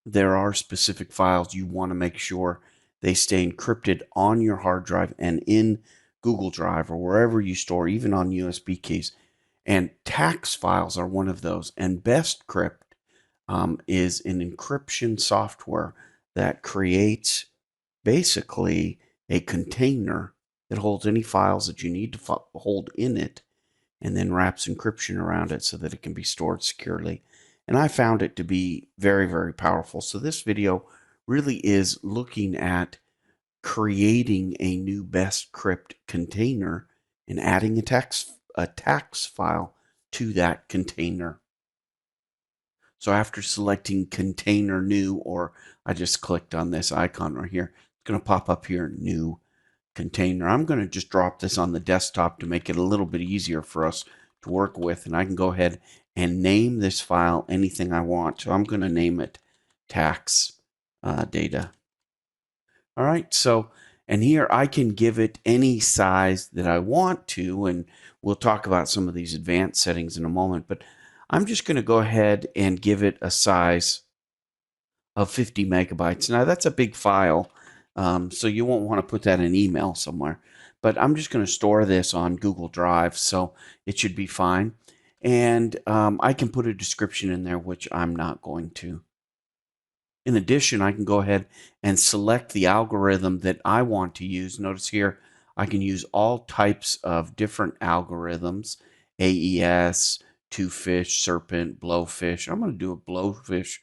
there are specific files you want to make sure they stay encrypted on your hard drive and in Google Drive or wherever you store, even on USB keys. And tax files are one of those. And BestCrypt is an encryption software that creates basically a container that holds any files that you need to hold in it, and then wraps encryption around it so that it can be stored securely. And I found it to be very, very powerful. So this video really is looking at creating a new BestCrypt container and adding a tax file to that container. So after selecting container new, or I just clicked on this icon right here, it's going to pop up here, new container. I'm going to just drop this on the desktop to make it a little bit easier for us to work with. And I can go ahead and name this file anything I want. So I'm going to name it tax data. All right. So, and here I can give it any size that I want to. And we'll talk about some of these advanced settings in a moment. But I'm just going to go ahead and give it a size of 50 megabytes. Now, that's a big file, so you won't want to put that in email somewhere. But I'm just going to store this on Google Drive, so it should be fine. And I can put a description in there, which I'm not going to. In addition, I can go ahead and select the algorithm that I want to use. Notice here, I can use all types of different algorithms, AES, two fish, serpent, blowfish. I'm going to do a blowfish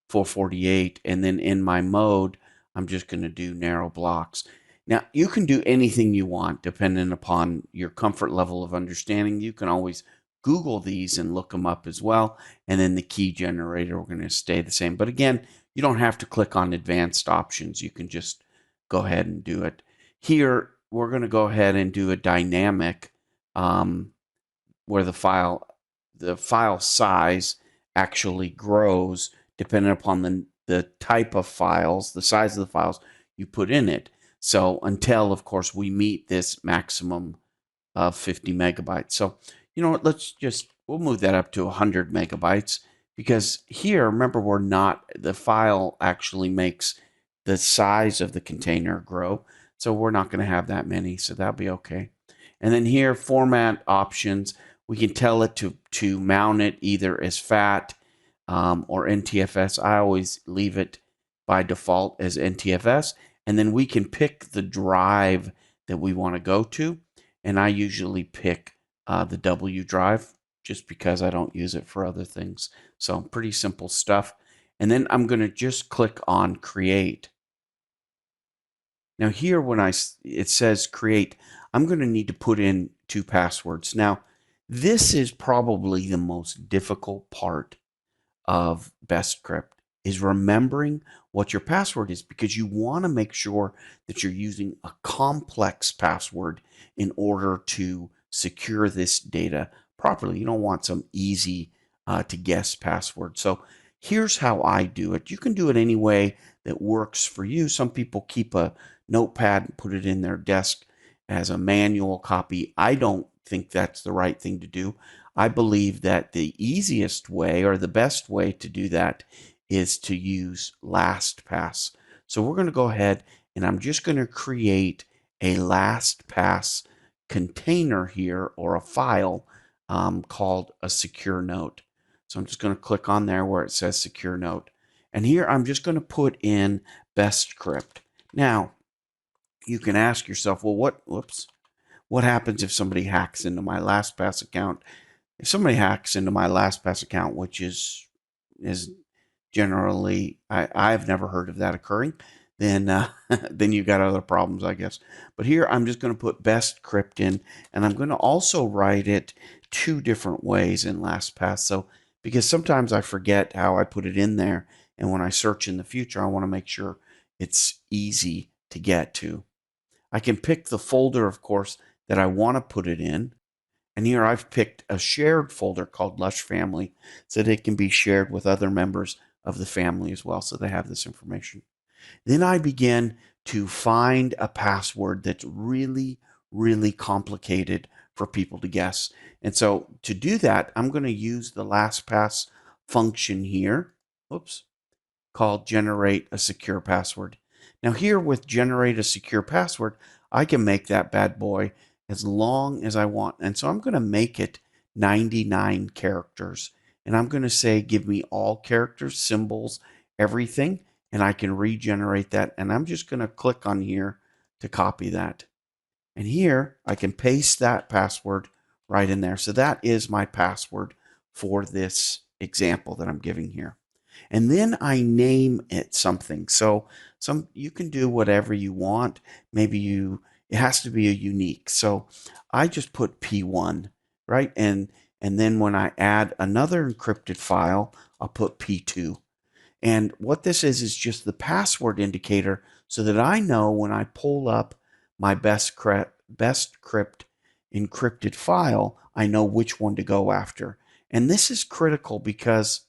448, and then in my mode, I'm just going to do narrow blocks. Now, you can do anything you want depending upon your comfort level of understanding. You can always Google these and look them up as well. And then the key generator, we're going to stay the same. But again, you don't have to click on advanced options. You can just go ahead and do it. Here, we're going to go ahead and do a dynamic where the file size actually grows depending upon the type of files, the size of the files you put in it. So until, of course, we meet this maximum of 50 megabytes. So, you know what, we'll move that up to 100 megabytes, because here, remember, the file actually makes the size of the container grow. So we're not going to have that many, so that'll be okay. And then here, format options, we can tell it to mount it either as FAT or NTFS. I always leave it by default as NTFS. And then we can pick the drive that we want to go to. And I usually pick the W drive just because I don't use it for other things. So pretty simple stuff. And then I'm going to just click on create. Now here, when it says create, I'm going to need to put in 2 passwords. Now, this is probably the most difficult part of BestCrypt, is remembering what your password is, because you want to make sure that you're using a complex password in order to secure this data properly. You don't want some easy to guess password. So here's how I do it. You can do it any way that works for you. Some people keep a notepad and put it in their desk as a manual copy. I don't think that's the right thing to do. I believe that the easiest way, or the best way to do that, is to use LastPass. So we're going to go ahead and I'm just going to create a LastPass container here, or a file called a secure note. So I'm just going to click on there where it says secure note. And here I'm just going to put in BestCrypt. Now, you can ask yourself, well, what happens if somebody hacks into my LastPass account? If somebody hacks into my LastPass account, which is generally, I've never heard of that occurring, then then you've got other problems, I guess. But here I'm just going to put BestCrypt in, and I'm going to also write it 2 different ways in LastPass. So because sometimes I forget how I put it in there, and when I search in the future, I want to make sure it's easy to get to. I can pick the folder, of course, that I want to put it in. And here I've picked a shared folder called Lush Family, so that it can be shared with other members of the family as well, so they have this information. Then I begin to find a password that's really, really complicated for people to guess. And so to do that, I'm going to use the LastPass function here. Oops. called generate a secure password. Now here with generate a secure password, I can make that bad boy as long as I want. And so I'm going to make it 99 characters. And I'm going to say, give me all characters, symbols, everything. And I can regenerate that. And I'm just going to click on here to copy that. And here I can paste that password right in there. So that is my password for this example that I'm giving here. And then I name it something. So you can do whatever you want. Maybe it has to be a unique. So I just put P1, right? And then when I add another encrypted file, I'll put P2. And what this is just the password indicator so that I know when I pull up my BestCrypt encrypted file, I know which one to go after. And this is critical because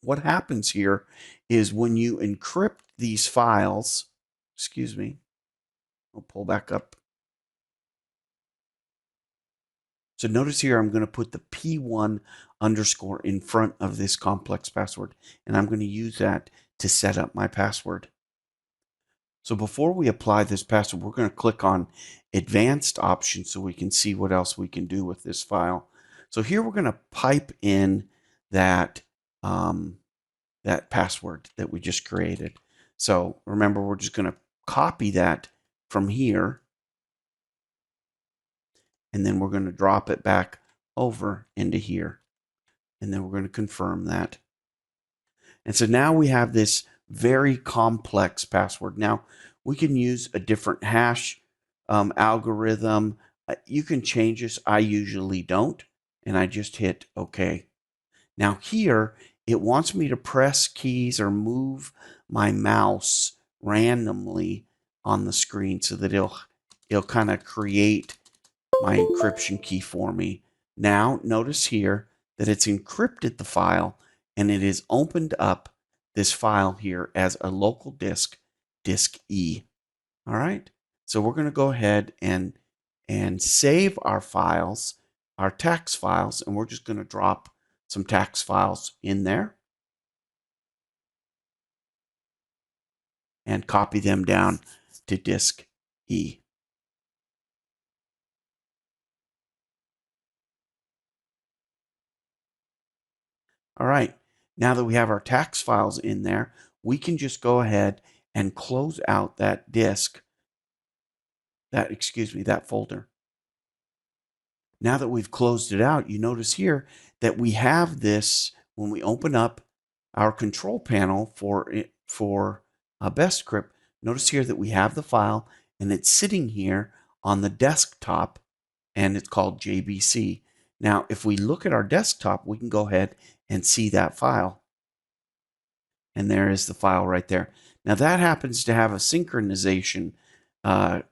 what happens here is when you encrypt these files, excuse me, I'll pull back up. So notice here, I'm going to put the P1 underscore in front of this complex password, and I'm going to use that to set up my password. So before we apply this password, we're going to click on advanced options so we can see what else we can do with this file. So here we're going to pipe in that, that password that we just created. So remember, we're just going to copy that from here, and then we're going to drop it back over into here. And then we're going to confirm that. And so now we have this very complex password. Now we can use a different hash algorithm. You can change this. I usually don't. And I just hit OK. Now here, it wants me to press keys or move my mouse randomly on the screen so that it'll kind of create my encryption key for me. Now, notice here that it's encrypted the file and it has opened up this file here as a local disk, disk E. All right. So we're going to go ahead and save our files, our tax files, and we're just going to drop some tax files in there and copy them down to disk E. All right, now that we have our tax files in there, we can just go ahead and close out that disk, that folder. Now that we've closed it out, you notice here that we have this when we open up our control panel for BestCrypt. Notice here that we have the file and it's sitting here on the desktop and it's called JBC. Now, if we look at our desktop, we can go ahead and see that file. And there is the file right there. Now that happens to have a synchronization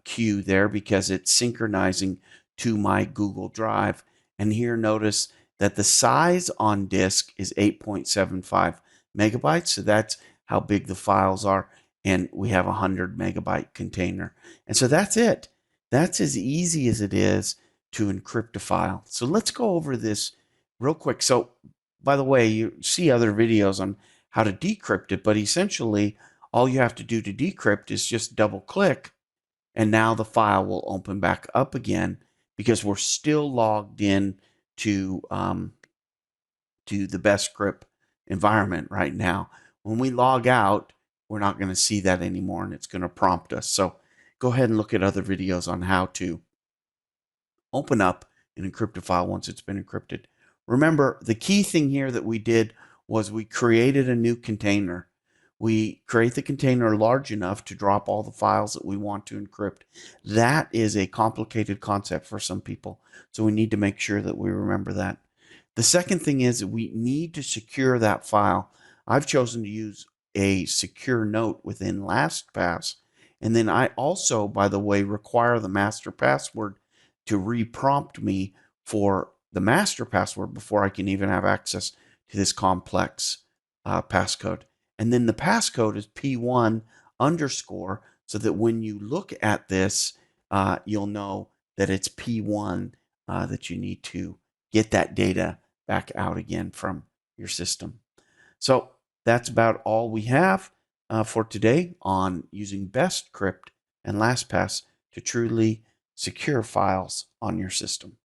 queue there because it's synchronizing to my Google Drive. And here notice that the size on disk is 8.75 megabytes. So that's how big the files are. And we have a 100 megabyte container. And so that's it. That's as easy as it is to encrypt a file. So let's go over this real quick. So by the way, you see other videos on how to decrypt it, but essentially all you have to do to decrypt is just double click and now the file will open back up again because we're still logged in to the BestCrypt environment right now. When we log out, we're not going to see that anymore and it's going to prompt us. So go ahead and look at other videos on how to open up an encrypted file once it's been encrypted. Remember, the key thing here that we did was we created a new container. We create the container large enough to drop all the files that we want to encrypt. That is a complicated concept for some people, so we need to make sure that we remember that. The second thing is that we need to secure that file. I've chosen to use a secure note within LastPass. And then I also, by the way, require the master password to reprompt me for the master password before I can even have access to this complex passcode. And then the passcode is P1 underscore so that when you look at this, you'll know that it's P1 that you need to get that data back out again from your system. So that's about all we have for today on using BestCrypt and LastPass to truly secure files on your system.